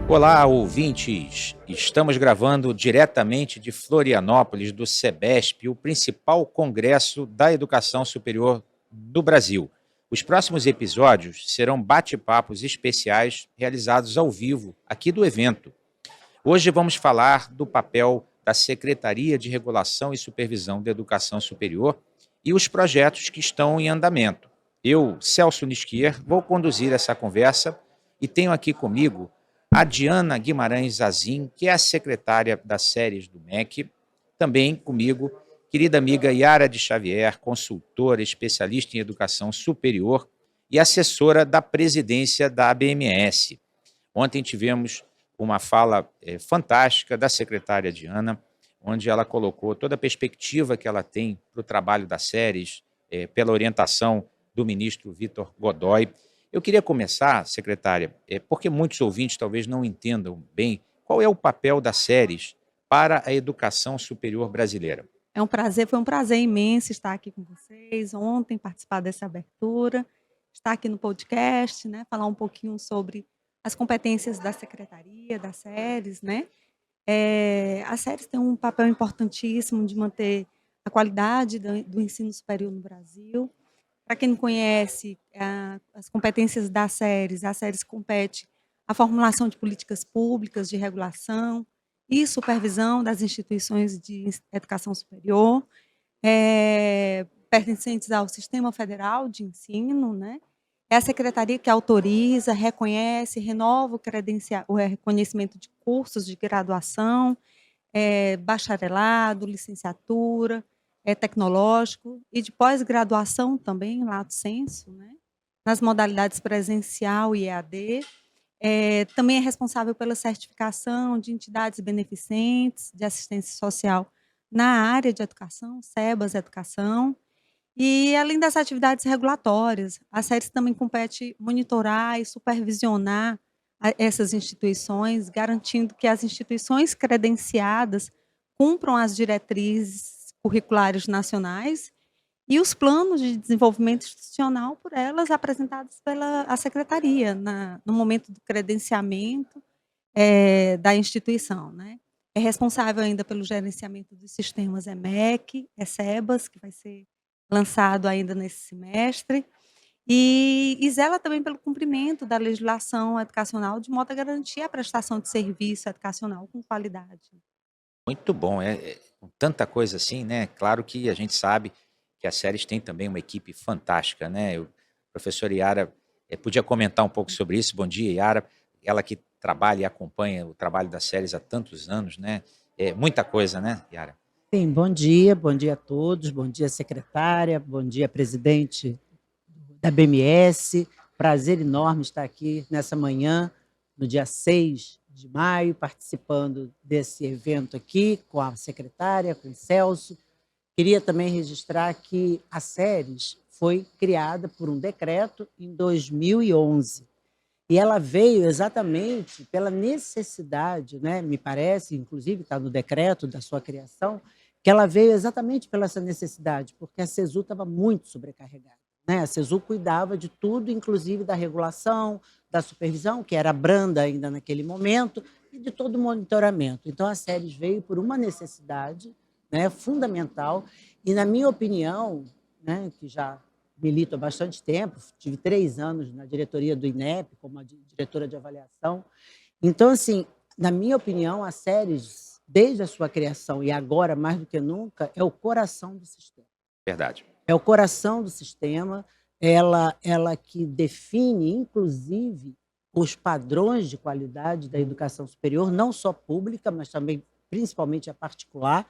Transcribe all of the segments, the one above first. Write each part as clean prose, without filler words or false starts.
Olá, ouvintes! Estamos gravando diretamente de Florianópolis, do SEBESP, o principal congresso da educação superior do Brasil. Os próximos episódios serão bate-papos especiais realizados ao vivo aqui do evento. Hoje vamos falar do papel da Secretaria de Regulação e Supervisão da Educação Superior e os projetos que estão em andamento. Eu, Celso Nisquier, vou conduzir essa conversa e tenho aqui comigo a Diana Guimarães Azim, que é a secretária das séries do MEC, também comigo, querida amiga Yara de Xavier, consultora, especialista em educação superior e assessora da presidência da ABMS. Ontem tivemos uma fala fantástica da secretária Diana, onde ela colocou toda a perspectiva que ela tem para o trabalho das séries, pela orientação do ministro Vitor Godoy. Eu queria começar, secretária, porque muitos ouvintes talvez não entendam bem qual é o papel das séries para a educação superior brasileira. Foi um prazer imenso estar aqui com vocês ontem, participar dessa abertura, estar aqui no podcast, né, falar um pouquinho sobre as competências da secretaria, das séries, né. As séries têm um papel importantíssimo de manter a qualidade do ensino superior no Brasil. Para quem não conhece, as competências das séries, a séries compete à formulação de políticas públicas de regulação e supervisão das instituições de educação superior, pertencentes ao Sistema Federal de Ensino, né. É a secretaria que autoriza, reconhece, renova o reconhecimento de cursos de graduação, bacharelado, licenciatura, tecnológico e de pós-graduação também, lato sensu, né, nas modalidades presencial e EAD. Também é responsável pela certificação de entidades beneficentes de assistência social na área de educação, SEBAS Educação, e além das atividades regulatórias, a SERES também compete monitorar e supervisionar essas instituições, garantindo que as instituições credenciadas cumpram as diretrizes curriculares nacionais e os planos de desenvolvimento institucional por elas apresentados pela a secretaria no momento do credenciamento, da instituição, né. É responsável ainda pelo gerenciamento dos sistemas EMEC, SEBAS, que vai ser lançado ainda nesse semestre, e zela também pelo cumprimento da legislação educacional, de modo a garantir a prestação de serviço educacional com qualidade. Muito bom, com tanta coisa assim, né? Claro que a gente sabe que as séries têm também uma equipe fantástica, né? O professor Yara podia comentar um pouco sobre isso. Bom dia, Yara. Ela que trabalha e acompanha o trabalho das séries há tantos anos, né? É muita coisa, né, Yara? Sim, bom dia a todos, bom dia secretária, bom dia presidente da BMS. Prazer enorme estar aqui nessa manhã, no dia 6 de maio, participando desse evento aqui com a secretária, com o Celso. Queria também registrar que a SERES foi criada por um decreto em 2011. E ela veio exatamente pela necessidade, né, me parece, inclusive está no decreto da sua criação, que ela veio exatamente pela essa necessidade, porque a CESU estava muito sobrecarregada, né? A CESU cuidava de tudo, inclusive da regulação, da supervisão, que era branda ainda naquele momento, e de todo o monitoramento. Então, a SERES veio por uma necessidade, né, fundamental, e, na minha opinião, né, que já milito há bastante tempo, tive 3 anos na diretoria do INEP, como diretora de avaliação. Então, assim, na minha opinião, a SERES, desde a sua criação e agora, mais do que nunca, é o coração do sistema. Verdade. É o coração do sistema, ela que define, inclusive, os padrões de qualidade da educação superior, não só pública, mas também, principalmente, a particular,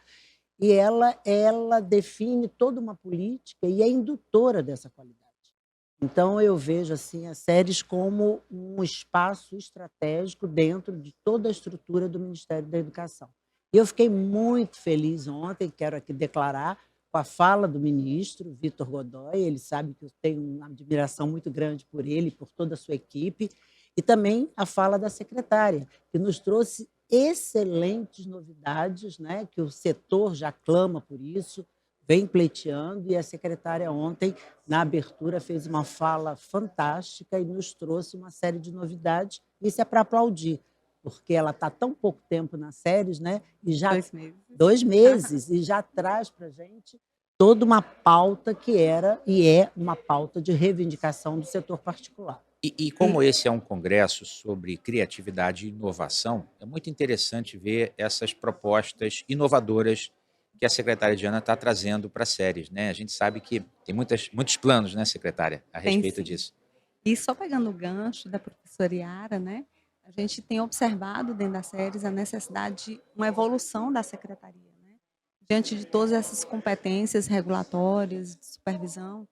e ela define toda uma política e é indutora dessa qualidade. Então, eu vejo assim as séries como um espaço estratégico dentro de toda a estrutura do Ministério da Educação. E eu fiquei muito feliz ontem, quero aqui declarar, com a fala do ministro Vitor Godoy. Ele sabe que eu tenho uma admiração muito grande por ele, por toda a sua equipe, e também a fala da secretária, que nos trouxe excelentes novidades, né, que o setor já clama por isso, vem pleiteando, e a secretária ontem, na abertura, fez uma fala fantástica e nos trouxe uma série de novidades. Isso é para aplaudir, porque ela está tão pouco tempo nas séries, né? E já 2 meses. 2 meses, e já traz para a gente toda uma pauta que era e é uma pauta de reivindicação do setor particular. E como esse é um congresso sobre criatividade e inovação, é muito interessante ver essas propostas inovadoras que a secretária Diana está trazendo para as séries, né? A gente sabe que tem muitos planos, né, secretária, a Tem respeito sim. disso. E só pegando o gancho da professora Yara, né, a gente tem observado dentro das séries a necessidade de uma evolução da secretaria, né? Diante de todas essas competências regulatórias, de supervisão,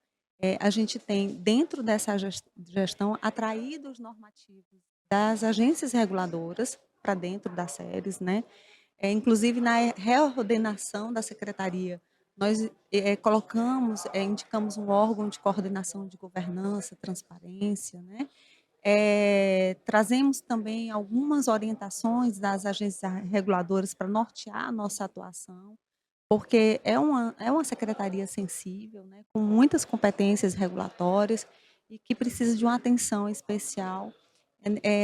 a gente tem, dentro dessa gestão, atraído os normativos das agências reguladoras para dentro das séries, né? Inclusive, na reordenação da secretaria, nós indicamos um órgão de coordenação de governança, transparência, né? Trazemos também algumas orientações das agências reguladoras para nortear a nossa atuação, porque é uma secretaria sensível, né, com muitas competências regulatórias e que precisa de uma atenção especial,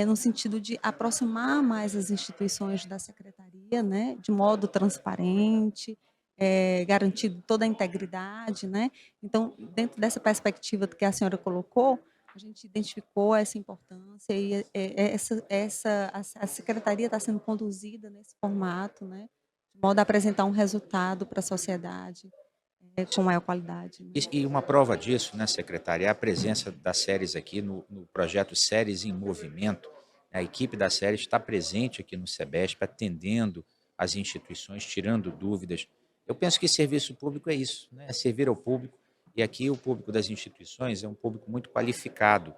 no sentido de aproximar mais as instituições da secretaria, né, de modo transparente, garantindo toda a integridade, né. Então, dentro dessa perspectiva que a senhora colocou, a gente identificou essa importância e a secretaria está sendo conduzida nesse formato, né, de modo a apresentar um resultado para a sociedade, com maior qualidade, né. E uma prova disso, né, secretária, é a presença das séries aqui no projeto Séries em Movimento. A equipe da séries está presente aqui no SEBESP, atendendo as instituições, tirando dúvidas. Eu penso que serviço público é isso, né? É servir ao público. E aqui o público das instituições é um público muito qualificado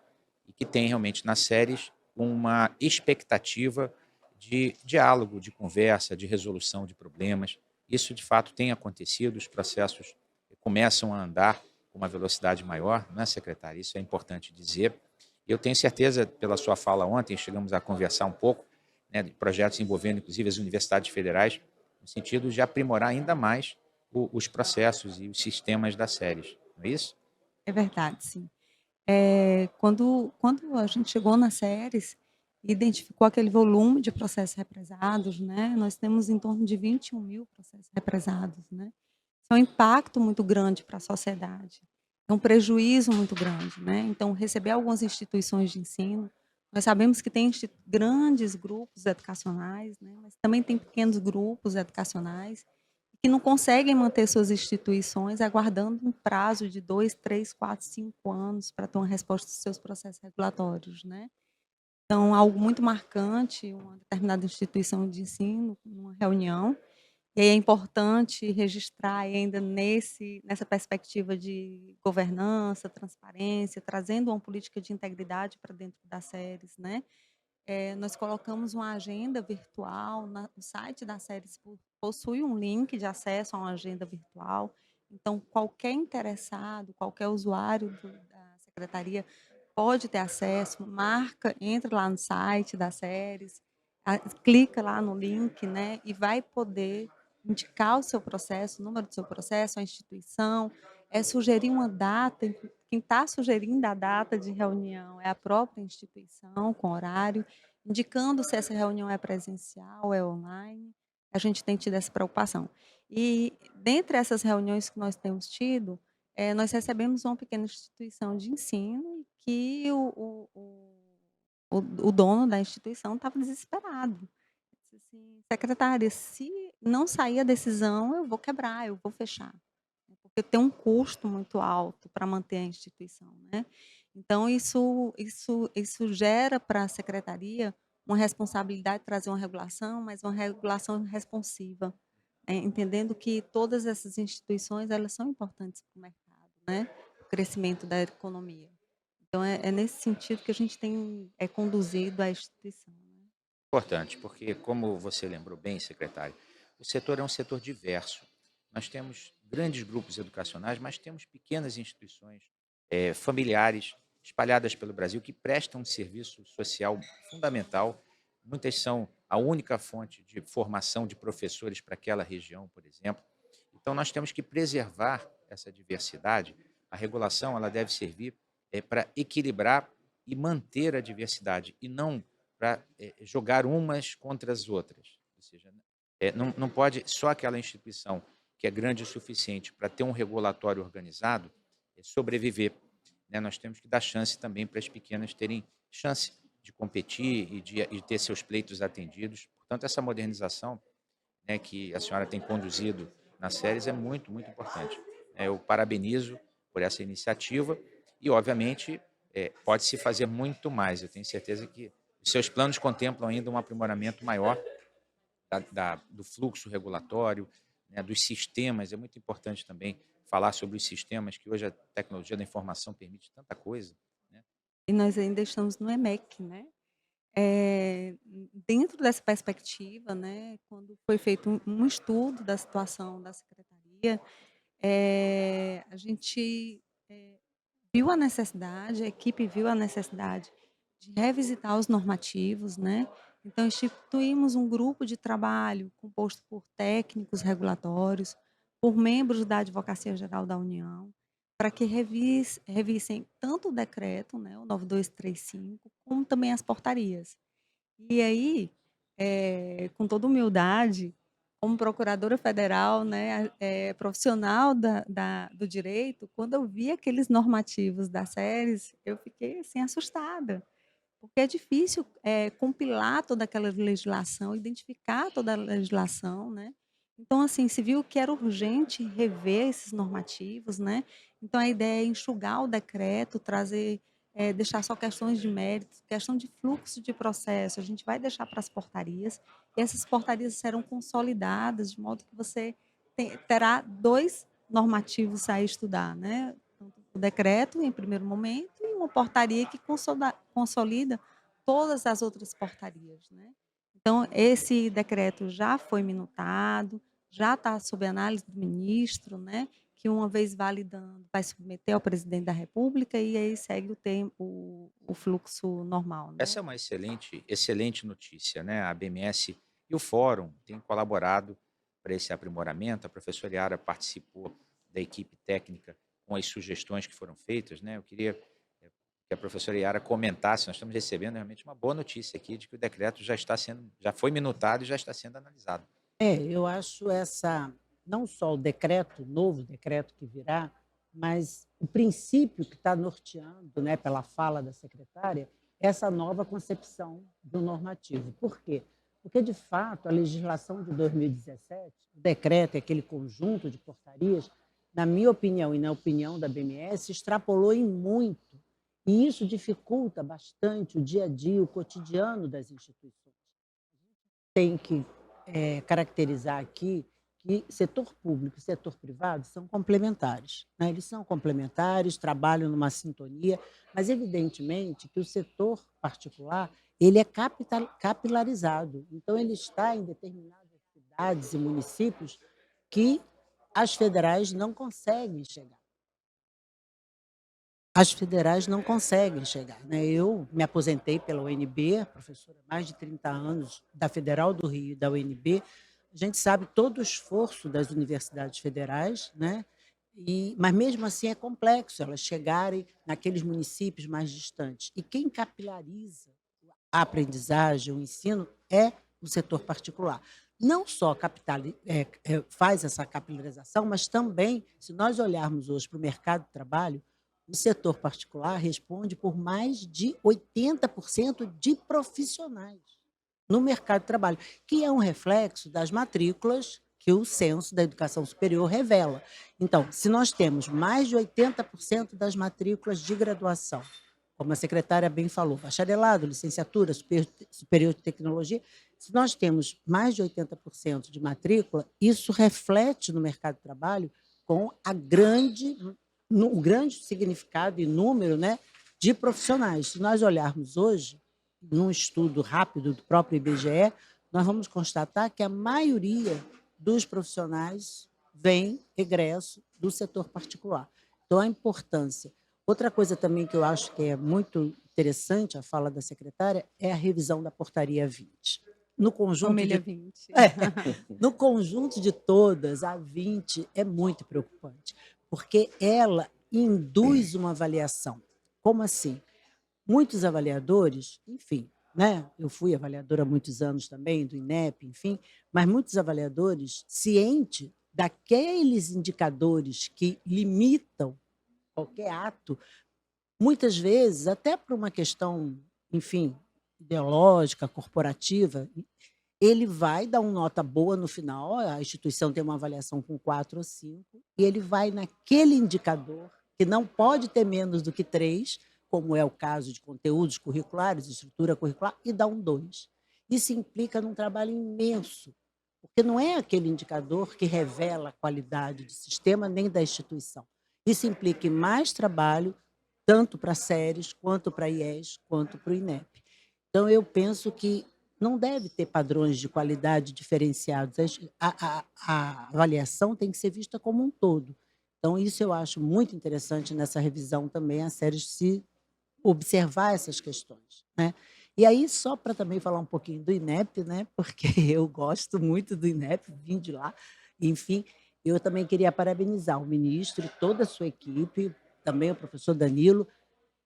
e que tem realmente nas séries uma expectativa de diálogo, de conversa, de resolução de problemas. Isso, de fato, tem acontecido, os processos começam a andar com uma velocidade maior, não é, secretária? Isso é importante dizer. Eu tenho certeza, pela sua fala ontem, chegamos a conversar um pouco, né, de projetos envolvendo, inclusive, as universidades federais, no sentido de aprimorar ainda mais os processos e os sistemas das séries, não é isso? É verdade, sim. Quando a gente chegou nas séries e identificou aquele volume de processos represados, né, nós temos em torno de 21.000 processos represados, né. Isso é um impacto muito grande para a sociedade, é um prejuízo muito grande, né. Então, receber algumas instituições de ensino, nós sabemos que tem grandes grupos educacionais, né, mas também tem pequenos grupos educacionais que não conseguem manter suas instituições aguardando um prazo de 2, 3, 4, 5 anos para ter uma resposta dos seus processos regulatórios, né. Então, algo muito marcante, uma determinada instituição de ensino, numa reunião, e aí é importante registrar ainda nessa perspectiva de governança, transparência, trazendo uma política de integridade para dentro das séries, né. Nós colocamos uma agenda virtual, o site da séries possui um link de acesso a uma agenda virtual, então qualquer interessado, qualquer usuário da secretaria pode ter acesso, entra lá no site das séries, clica lá no link, né, e vai poder indicar o seu processo, o número do seu processo, a instituição, sugerir uma data. Quem está sugerindo a data de reunião é a própria instituição, com horário, indicando se essa reunião é presencial, ou é online. A gente tem tido essa preocupação. E dentre essas reuniões que nós temos tido, nós recebemos uma pequena instituição de ensino que o dono da instituição estava desesperado. Disse assim: "Secretária, se não sair a decisão, eu vou quebrar, eu vou fechar", né, porque tem um custo muito alto para manter a instituição, né. Então isso gera para a secretaria uma responsabilidade de trazer uma regulação, mas uma regulação responsiva, entendendo que todas essas instituições, elas são importantes para o mercado, né, o crescimento da economia. Então é nesse sentido que a gente tem, conduzido a instituição, né. Importante, porque, como você lembrou bem, secretário, o setor é um setor diverso. Nós temos grandes grupos educacionais, mas temos pequenas instituições familiares espalhadas pelo Brasil que prestam um serviço social fundamental. Muitas são a única fonte de formação de professores para aquela região, por exemplo. Então, nós temos que preservar essa diversidade. A regulação ela deve servir para equilibrar e manter a diversidade, e não para jogar umas contra as outras. Ou seja, não pode só aquela instituição que é grande o suficiente para ter um regulatório organizado sobreviver, né? Nós temos que dar chance também para as pequenas terem chance de competir e ter seus pleitos atendidos. Portanto, essa modernização, né, que a senhora tem conduzido nas séries é muito, muito importante. Eu parabenizo por essa iniciativa e, obviamente, pode-se fazer muito mais. Eu tenho certeza que os seus planos contemplam ainda um aprimoramento maior do fluxo regulatório, né, dos sistemas. É muito importante também falar sobre os sistemas, que hoje a tecnologia da informação permite tanta coisa, né? E nós ainda estamos no EMEC, né? Eh, Dentro dessa perspectiva, né, quando foi feito um estudo da situação da secretaria, a gente, viu a necessidade, a equipe viu a necessidade de revisitar os normativos, né, então instituímos um grupo de trabalho composto por técnicos regulatórios, por membros da Advocacia Geral da União, para que revissem tanto o decreto, né, o 9235, como também as portarias. E aí, com toda humildade, como procuradora federal, né, profissional do direito, quando eu vi aqueles normativos das séries, eu fiquei, assim, assustada, porque é difícil, compilar toda aquela legislação, identificar toda a legislação, né. Então, assim, se viu que era urgente rever esses normativos, né, então a ideia é enxugar o decreto, trazer, deixar só questões de mérito, questão de fluxo de processo, a gente vai deixar para as portarias, e essas portarias serão consolidadas, de modo que você terá 2 normativos a estudar, né, o decreto em primeiro momento e uma portaria que consolida todas as outras portarias, né. Então esse decreto já foi minutado, já está sob análise do ministro, né, que uma vez validando vai submeter ao presidente da república e aí segue o fluxo normal, Essa né. é uma excelente, excelente notícia, né? A BMS e o Fórum têm colaborado para esse aprimoramento. A professora Yara participou da equipe técnica com as sugestões que foram feitas, né? Eu queria que a professora Yara comentasse. Nós estamos recebendo realmente uma boa notícia aqui de que o decreto já foi minutado e já está sendo analisado. Eu acho essa, não só o decreto, o novo decreto que virá, mas o princípio que está norteando, né, pela fala da secretária, essa nova concepção do normativo. Por quê? Porque, de fato, a legislação de 2017, o decreto, aquele conjunto de portarias, na minha opinião e na opinião da BMS, extrapolou em muito. E isso dificulta bastante o dia a dia, o cotidiano das instituições. Tem que caracterizar aqui que setor público e setor privado são complementares, né? Eles são complementares, trabalham numa sintonia, mas evidentemente que o setor particular ele é capilarizado, então ele está em determinadas cidades e municípios que as federais não conseguem chegar. As federais não conseguem chegar, né. Eu me aposentei pela UNB, professora há mais de 30 anos da Federal do Rio e da UNB. A gente sabe todo o esforço das universidades federais, né, mas mesmo assim é complexo elas chegarem naqueles municípios mais distantes. E quem capilariza a aprendizagem, o ensino, é o setor particular. Não só faz essa capilarização, mas também, se nós olharmos hoje para o mercado de trabalho, o setor particular responde por mais de 80% de profissionais no mercado de trabalho, que é um reflexo das matrículas que o Censo da Educação Superior revela. Então, se nós temos mais de 80% das matrículas de graduação, como a secretária bem falou, bacharelado, licenciatura, superior de tecnologia, se nós temos mais de 80% de matrícula, isso reflete no mercado de trabalho com o grande significado e número, né, de profissionais. Se nós olharmos hoje, num estudo rápido do próprio IBGE, nós vamos constatar que a maioria dos profissionais vem egresso do setor particular. Então, a importância. Outra coisa também que eu acho que é muito interessante, a fala da secretária, é a revisão da portaria 20. No conjunto Família de 20. no conjunto de todas, a 20 é muito preocupante, porque ela induz uma avaliação. Como assim? Muitos avaliadores, enfim, né? Eu fui avaliadora há muitos anos também, do INEP, enfim, mas muitos avaliadores, ciente daqueles indicadores que limitam qualquer ato, muitas vezes, até por uma questão, enfim, ideológica, corporativa, ele vai dar uma nota boa no final, a instituição tem uma avaliação com 4 ou 5, e ele vai naquele indicador, que não pode ter menos do que 3, como é o caso de conteúdos curriculares, estrutura curricular, e dá um 2. Isso implica num trabalho imenso, porque não é aquele indicador que revela a qualidade do sistema nem da instituição. Isso implica em mais trabalho, tanto para séries, quanto para IES, quanto para o INEP. Então, eu penso que não deve ter padrões de qualidade diferenciados. A avaliação tem que ser vista como um todo. Então, isso eu acho muito interessante nessa revisão também, a série se observar essas questões, né? E aí, só para também falar um pouquinho do INEP, né? Porque eu gosto muito do INEP, vim de lá, enfim, eu também queria parabenizar o ministro e toda a sua equipe, também o professor Danilo,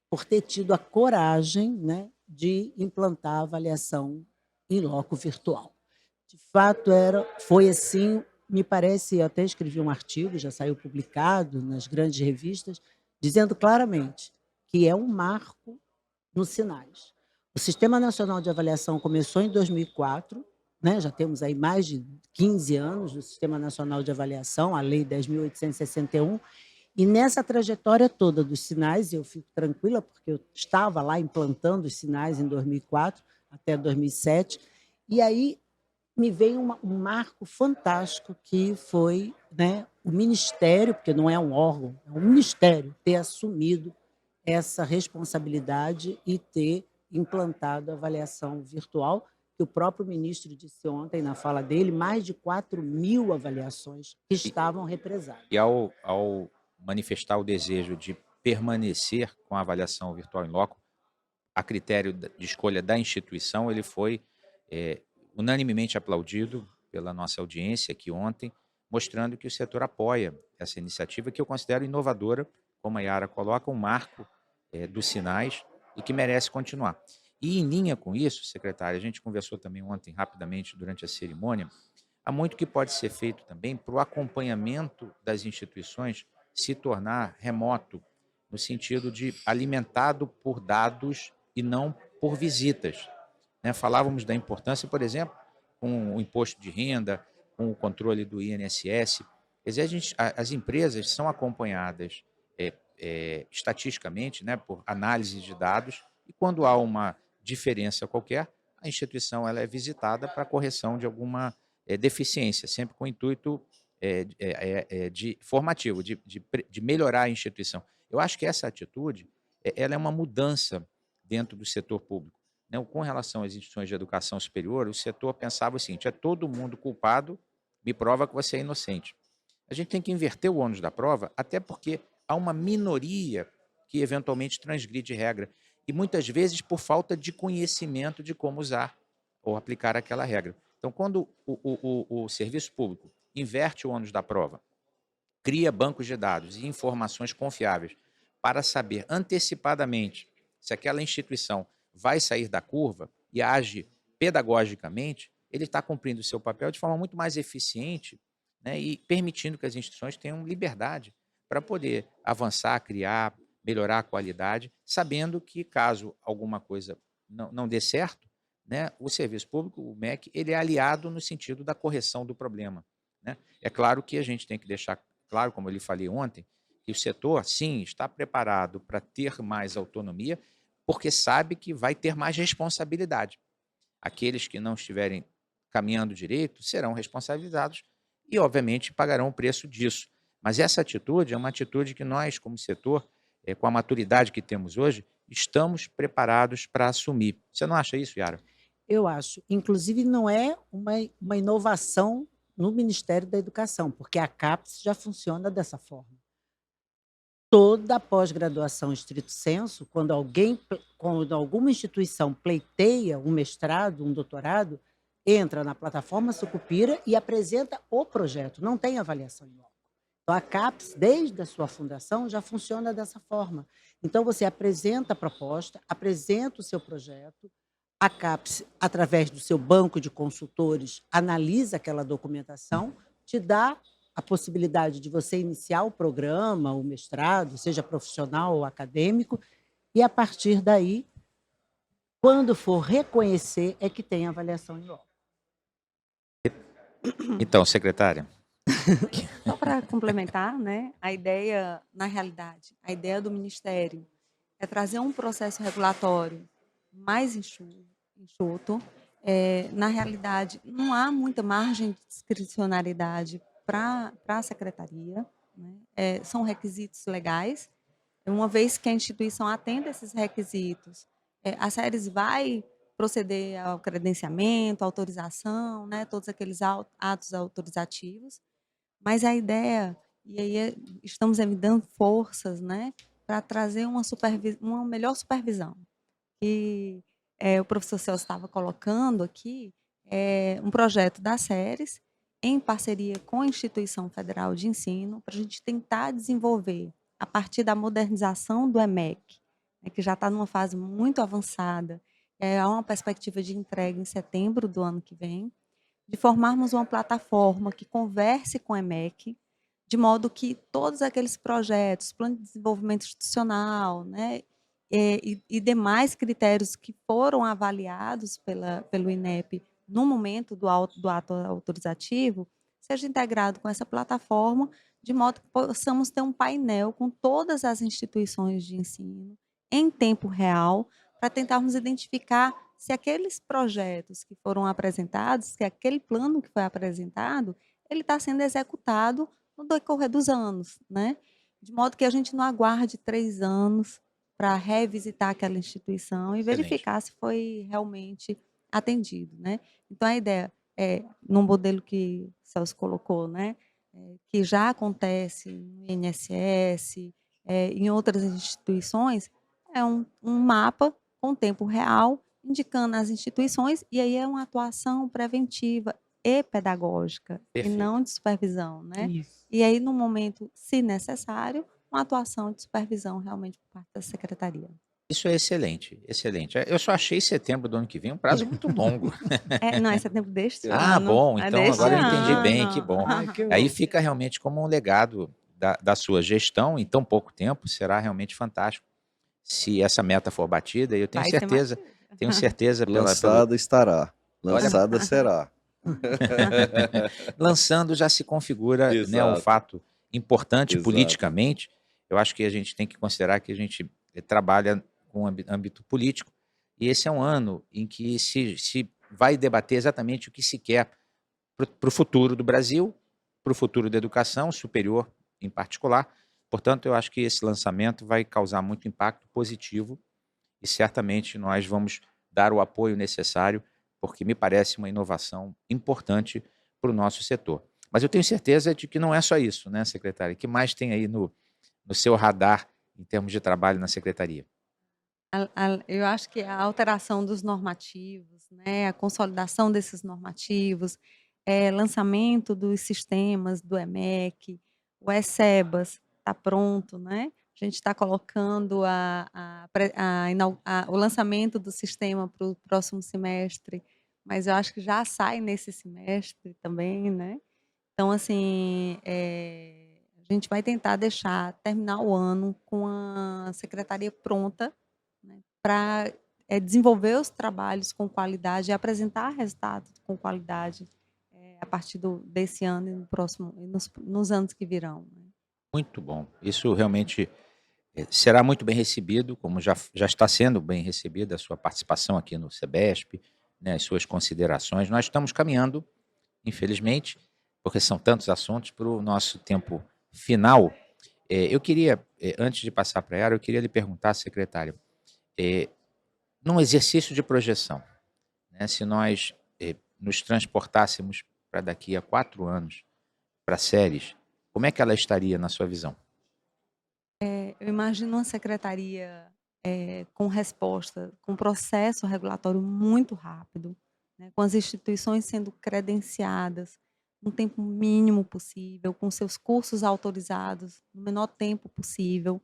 por ter tido a coragem, né, de implantar a avaliação em loco virtual. De fato, foi assim, me parece, eu até escrevi um artigo, já saiu publicado nas grandes revistas, dizendo claramente que é um marco nos sinais. O Sistema Nacional de Avaliação começou em 2004, né, já temos aí mais de 15 anos do Sistema Nacional de Avaliação, a Lei 10.861, e nessa trajetória toda dos sinais, eu fico tranquila, porque eu estava lá implantando os sinais em 2004 até 2007, e aí me veio um marco fantástico que foi, né, o Ministério, porque não é um órgão, é um ministério, ter assumido essa responsabilidade e ter implantado a avaliação virtual, que o próprio ministro disse ontem na fala dele, mais de 4.000 avaliações que E, estavam represadas. e ao manifestar o desejo de permanecer com a avaliação virtual em loco, a critério de escolha da instituição, ele foi unanimemente aplaudido pela nossa audiência aqui ontem, mostrando que o setor apoia essa iniciativa, que eu considero inovadora, como a Yara coloca, um marco dos sinais e que merece continuar. E em linha com isso, secretária, a gente conversou também ontem rapidamente durante a cerimônia, há muito que pode ser feito também para o acompanhamento das instituições se tornar remoto, no sentido de alimentado por dados e não por visitas, né? Falávamos da importância, por exemplo, com o imposto de renda, com o controle do INSS. Quer dizer, as empresas são acompanhadas estatisticamente, né, por análise de dados, e quando há uma diferença qualquer, a instituição ela é visitada para correção de alguma deficiência, sempre com o intuito de formativo, de melhorar a instituição. Eu acho que essa atitude ela é uma mudança dentro do setor público, né? Com relação às instituições de educação superior, o setor pensava o seguinte: é todo mundo culpado, me prova que você é inocente. A gente tem que inverter o ônus da prova, até porque há uma minoria que eventualmente transgride regra, e muitas vezes por falta de conhecimento de como usar ou aplicar aquela regra. Então, quando o serviço público inverte o ônus da prova, cria bancos de dados e informações confiáveis para saber antecipadamente se aquela instituição vai sair da curva e age pedagogicamente, ele está cumprindo o seu papel de forma muito mais eficiente, né, e permitindo que as instituições tenham liberdade para poder avançar, criar, melhorar a qualidade, sabendo que caso alguma coisa não dê certo, né, o serviço público, o MEC, ele é aliado no sentido da correção do problema, né? É claro que a gente tem que deixar claro, como eu lhe falei ontem, que o setor, sim, está preparado para ter mais autonomia, porque sabe que vai ter mais responsabilidade. Aqueles que não estiverem caminhando direito serão responsabilizados e, obviamente, pagarão o preço disso. Mas essa atitude é uma atitude que nós, como setor, com a maturidade que temos hoje, estamos preparados para assumir. Você não acha isso, Yara? Eu acho. Inclusive, não é uma inovação no Ministério da Educação, porque a CAPES já funciona dessa forma. Toda pós-graduação estrito sensu, quando alguma instituição pleiteia um mestrado, um doutorado, entra na plataforma Sucupira e apresenta o projeto, não tem avaliação em loco. Então, a CAPES, desde a sua fundação, já funciona dessa forma. Então, você apresenta a proposta, apresenta o seu projeto, A CAPES, através do seu banco de consultores, analisa aquela documentação, te dá a possibilidade de você iniciar o programa, o mestrado, seja profissional ou acadêmico, e a partir daí, quando for reconhecer, é que tem a avaliação em loco. Então, secretária, Só para complementar, né, a ideia, na realidade, a ideia do Ministério é trazer um processo regulatório mais enxuto. Na realidade, não há muita margem de discricionariedade para a secretaria, né? São requisitos legais. Uma vez que a instituição atenda esses requisitos, a SERES vai proceder ao credenciamento, autorização, né, todos aqueles atos autorizativos, mas a ideia, e aí estamos dando forças, né, para trazer uma melhor supervisão. E o professor Celso estava colocando aqui um projeto da SERES, em parceria com a Instituição Federal de Ensino, para a gente tentar desenvolver, a partir da modernização do EMEC, né, que já está numa fase muito avançada, há uma perspectiva de entrega em setembro do ano que vem, de formarmos uma plataforma que converse com o EMEC, de modo que todos aqueles projetos, plano de desenvolvimento institucional, né, e demais critérios que foram avaliados pelo INEP no momento do ato autorizativo, seja integrado com essa plataforma, de modo que possamos ter um painel com todas as instituições de ensino, em tempo real, para tentarmos identificar se aqueles projetos que foram apresentados, se aquele plano que foi apresentado, ele está sendo executado no decorrer dos anos, né? De modo que a gente não aguarde 3 anos para revisitar aquela instituição e excelente. verificar se foi realmente atendido, né? Então, a ideia no modelo que o Celso colocou, né, que já acontece no INSS, em outras instituições, é um mapa com tempo real, indicando as instituições, e aí é uma atuação preventiva e pedagógica, e Perfeito. não de supervisão, né? Isso. E aí, no momento, se necessário, uma atuação de supervisão realmente por parte da secretaria. Isso é excelente, excelente. Eu só achei setembro do ano que vem um prazo muito longo. Não, é setembro deste Ah, ano. bom, É então deste agora eu entendi bem, que ano. bom. Ai, que Aí bom. fica realmente como um legado da sua gestão, em tão pouco tempo, será realmente fantástico se essa meta for batida, e eu Vai ser batida. tenho certeza pelo Lançada estará, Olha, lançada será. lançando já se configura, né, um Exato. fato importante Exato. politicamente. Eu acho que a gente tem que considerar que a gente trabalha com âmbito político, e esse é um ano em que se vai debater exatamente o que se quer para o futuro do Brasil, para o futuro da educação superior em particular. Portanto, eu acho que esse lançamento vai causar muito impacto positivo e certamente nós vamos dar o apoio necessário, porque me parece uma inovação importante para o nosso setor. Mas eu tenho certeza de que não é só isso, né, secretária? O que mais tem aí no seu radar em termos de trabalho na secretaria? Eu acho que a alteração dos normativos, né, a consolidação desses normativos, lançamento dos sistemas do EMEC, o ESEBAS está pronto, né? A gente está colocando o lançamento do sistema para o próximo semestre, mas eu acho que já sai nesse semestre também, né? Então, assim, a gente vai tentar terminar o ano com a secretaria pronta, né, para desenvolver os trabalhos com qualidade e apresentar resultados com qualidade a partir desse ano e no próximo, e nos anos que virão, né? Muito bom. Isso realmente será muito bem recebido, como já está sendo bem recebida a sua participação aqui no SEBESP, né, as suas considerações. Nós estamos caminhando, infelizmente, porque são tantos assuntos, para o nosso tempo final. Eu queria, antes de passar para ela, eu queria lhe perguntar, secretária, num exercício de projeção, né, se nós nos transportássemos para daqui a 4 anos para SERES, como é que ela estaria na sua visão? Eu imagino uma secretaria com resposta, com processo regulatório muito rápido, né, com as instituições sendo credenciadas no tempo mínimo possível, com seus cursos autorizados no menor tempo possível,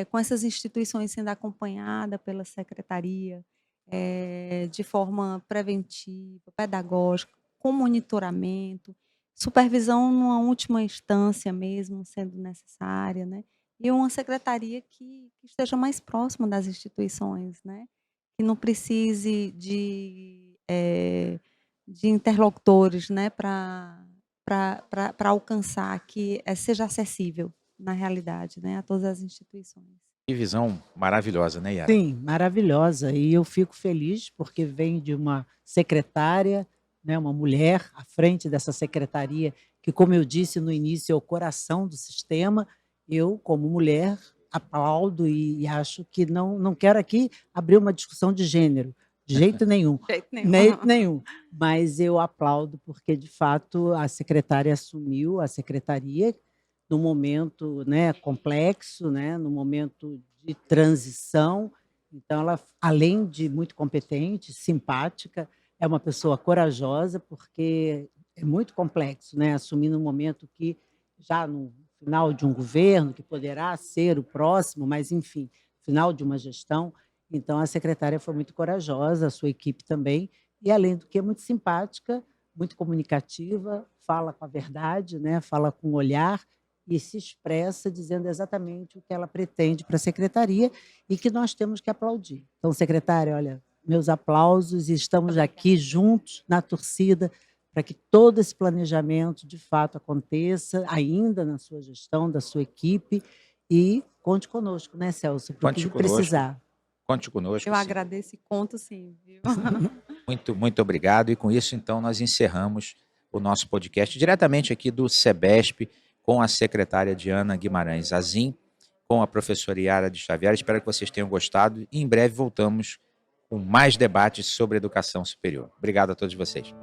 com essas instituições sendo acompanhadas pela secretaria, de forma preventiva, pedagógica, com monitoramento, supervisão numa última instância mesmo, sendo necessária, né? E uma secretaria que esteja mais próxima das instituições, né? Que não precise de interlocutores, né? Para alcançar, que seja acessível, na realidade, né? A todas as instituições. Que visão maravilhosa, né, Yara? Sim, maravilhosa. E eu fico feliz porque vem de uma secretária, né, uma mulher à frente dessa secretaria, que, como eu disse no início, é o coração do sistema. Eu, como mulher, aplaudo e acho que não quero aqui abrir uma discussão de gênero, de jeito nenhum. De jeito nenhum. Nem nenhum. Mas eu aplaudo porque, de fato, a secretária assumiu a secretaria num momento, né, complexo, né, num momento de transição. Então, ela, além de muito competente, simpática, é uma pessoa corajosa, porque é muito complexo, né, assumir num momento que, já no final de um governo, que poderá ser o próximo, mas, enfim, final de uma gestão. Então, a secretária foi muito corajosa, a sua equipe também, e, além do que, é muito simpática, muito comunicativa, fala com a verdade, né, fala com o olhar, e se expressa dizendo exatamente o que ela pretende para a secretaria e que nós temos que aplaudir. Então, secretária, olha, meus aplausos, e estamos aqui juntos na torcida para que todo esse planejamento de fato aconteça ainda na sua gestão, da sua equipe, e conte conosco, né, Celso, para o que precisar. Conte conosco. Eu agradeço e conto sim, viu? Muito obrigado. E com isso, então, nós encerramos o nosso podcast diretamente aqui do SEBESP, com a secretária Diana Guimarães Azim, com a professora Yara de Xavier. Espero que vocês tenham gostado e em breve voltamos com mais debates sobre educação superior. Obrigado a todos vocês.